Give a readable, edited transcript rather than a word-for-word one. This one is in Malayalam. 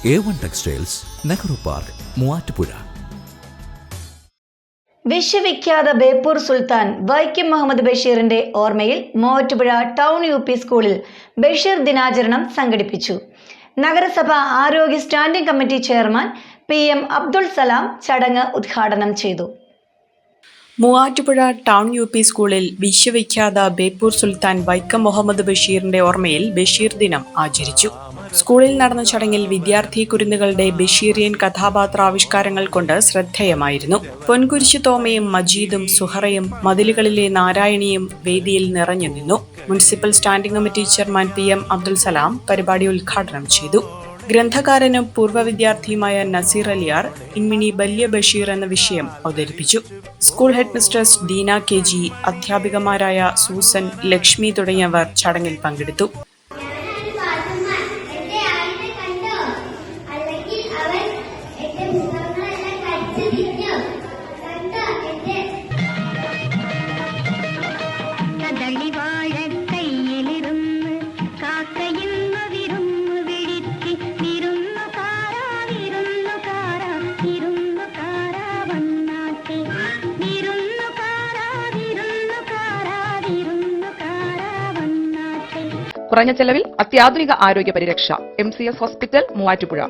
A1 textiles, Nehru park, Muvattupuzha. വിശ്വവിഖ്യാത ബേപ്പൂർ സുൽത്താൻ വൈക്കം മുഹമ്മദ് ബഷീറിന്റെ ഓർമ്മയിൽ മൂവാറ്റുപുഴ ടൗൺ UP സ്കൂളിൽ ബഷീർ ദിനാചരണം സംഘടിപ്പിച്ചു. നഗരസഭ ആരോഗ്യ standing committee chairman PM Abdul Salam ചടങ്ങ് ഉദ്ഘാടനം ചെയ്തു. മൂവാറ്റുപുഴ ടൗൺ UP സ്കൂളിൽ വിശ്വവിഖ്യാത ബേപ്പൂർ സുൽത്താൻ വൈക്കം മുഹമ്മദ് ബഷീറിന്റെ ഓർമ്മയിൽ ബഷീർ ദിനം ആചരിച്ചു. സ്കൂളിൽ നടന്ന ചടങ്ങിൽ വിദ്യാർത്ഥി കുരുന്നുകളുടെ ബഷീറിയൻ കഥാപാത്രാവിഷ്കാരങ്ങൾ കൊണ്ട് ശ്രദ്ധേയമായിരുന്നു. പൊൻകുരിശു തോമയും മജീദും സുഹറയും മതിലുകളിലെ നാരായണിയും വേദിയിൽ നിറഞ്ഞു നിന്നു. Municipal standing committee chairman PM Abdul Salam പരിപാടി ഉദ്ഘാടനം ചെയ്തു. ഗ്രന്ഥകാരനും പൂർവ്വ വിദ്യാർത്ഥിയുമായ നസീർ അലിയാർ ഇമ്മിണി ബല്യ ബഷീർ എന്ന വിഷയം അവതരിപ്പിച്ചു. സ്കൂൾ ഹെഡ് മിസ്ട്രസ് ദീന KG, അധ്യാപികമാരായ സൂസൻ, ലക്ഷ്മി തുടങ്ങിയവർ ചടങ്ങിൽ പങ്കെടുത്തു. കുറഞ്ഞ ചെലവിൽ അത്യാധുനിക ആരോഗ്യ പരിരക്ഷ. MCS hospital, Muvattupuzha.